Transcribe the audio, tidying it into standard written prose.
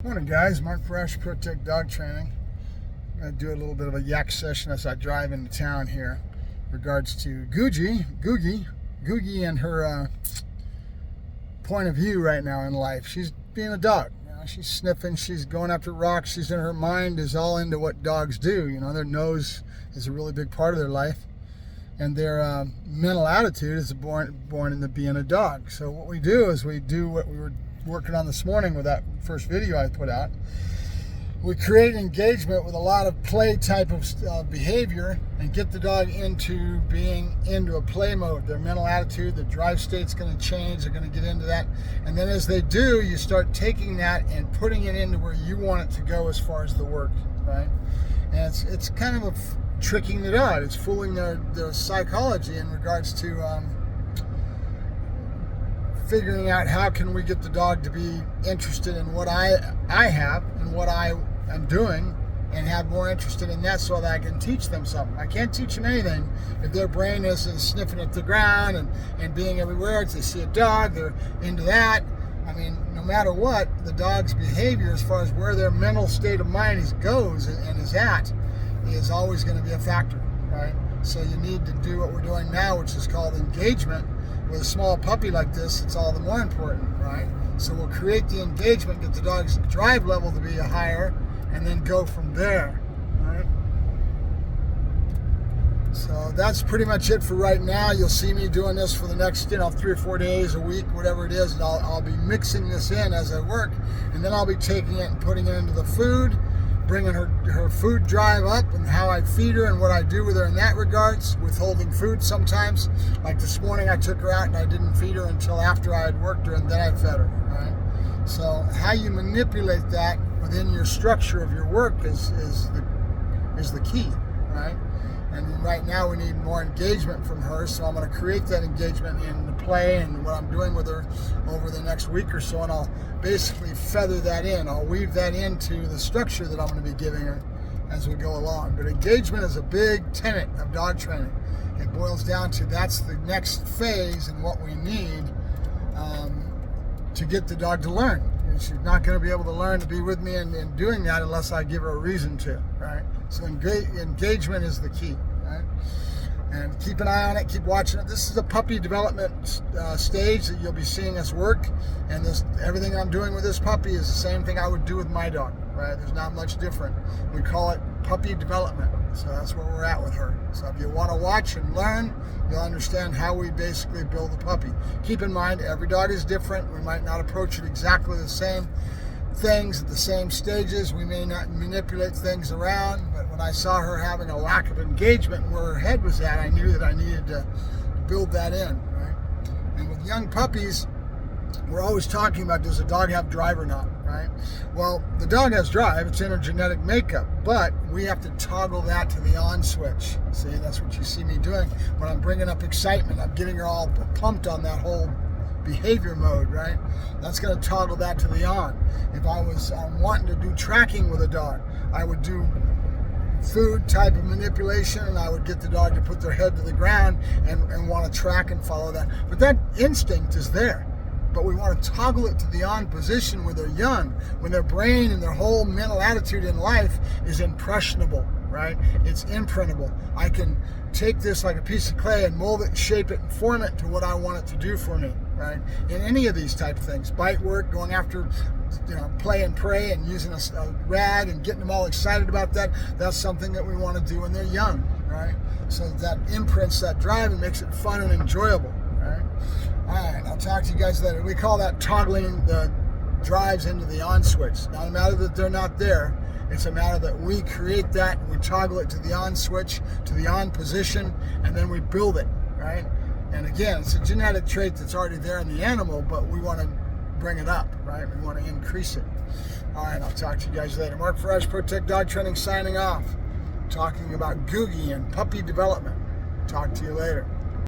Morning guys, Mark Ferrasci, Protect Dog Training. I'm going to do a little bit of a yak session as I drive into town here in regards to Googie and her point of view right now in life. She's being a dog. You know, she's sniffing, she's going after rocks, she's in her mind is all into what dogs do. You know, their nose is a really big part of their life. And their mental attitude is born into being a dog. So what we do is we do what we were working on this morning with that first video I put out. We create engagement with a lot of play type of behavior and get the dog into being into a play mode. Their mental attitude, the drive state's going to change. They're going to get into that. And then as they do, you start taking that and putting it into where you want it to go as far as the work, right? And it's kind of tricking the dog. It's fooling their psychology in regards to figuring out how can we get the dog to be interested in what I have and what I am doing and have more interested in that so that I can teach them something. I can't teach them anything if their brain is sniffing at the ground and being everywhere. If they see a dog, they're into that. I mean, no matter what, the dog's behavior as far as where their mental state of mind goes and is at is always going to be a factor, right? So you need to do what we're doing now, which is called engagement. With a small puppy like this, it's all the more important, right? So we'll create the engagement, get the dog's drive level to be higher, and then go from there, right? So that's pretty much it for right now. You'll see me doing this for the next, 3 or 4 days, a week, whatever it is, and I'll be mixing this in as I work, and then I'll be taking it and putting it into the food, bringing her food drive up and how I feed her and what I do with her in that regards, withholding food sometimes. Like this morning I took her out and I didn't feed her until after I had worked her and then I fed her, right? So how you manipulate that within your structure of your work is the key, right? And right now we need more engagement from her, so I'm going to create that engagement in the play and what I'm doing with her over the next week or so, and I'll basically feather that in. I'll weave that into the structure that I'm going to be giving her as we go along. But engagement is a big tenet of dog training. It boils down to that's the next phase and what we need to get the dog to learn. And she's not going to be able to learn to be with me and doing that unless I give her a reason to, right? So engagement is the key, right? And keep an eye on it, keep watching it. This is a puppy development stage that you'll be seeing us work. And everything I'm doing with this puppy is the same thing I would do with my dog, right? There's not much different. We call it puppy development. So that's where we're at with her. So if you want to watch and learn, you'll understand how we basically build the puppy. Keep in mind, every dog is different. We might not approach it exactly the same things at the same stages. We may not manipulate things around, but when I saw her having a lack of engagement where her head was at, I knew that I needed to build that in, right? And with young puppies, we're always talking about, does a dog have drive or not, right? Well, the dog has drive, it's in her genetic makeup, but we have to toggle that to the on switch. See, that's what you see me doing when I'm bringing up excitement. I'm getting her all pumped on that whole behavior mode, right? That's going to toggle that to the on. If I was wanting to do tracking with a dog, I would do food type of manipulation and I would get the dog to put their head to the ground and want to track and follow that. But that instinct is there. But we want to toggle it to the on position when they're young, when their brain and their whole mental attitude in life is impressionable, right? It's imprintable. I can take this like a piece of clay and mold it and shape it and form it to what I want it to do for me, right? In any of these type of things, bite work, going after, play and prey and using a rag and getting them all excited about that, that's something that we want to do when they're young, right? So that imprints that drive and makes it fun and enjoyable, right? All right, I'll talk to you guys later. We call that toggling the drives into the on switch. Not a matter that they're not there. It's a matter that we create that, we toggle it to the on switch, to the on position, and then we build it, right? And again, it's a genetic trait that's already there in the animal, but we want to bring it up, right? We want to increase it. All right, I'll talk to you guys later. Mark Ferrasci, Protect Dog Training, signing off. Talking about Googie and puppy development. Talk to you later.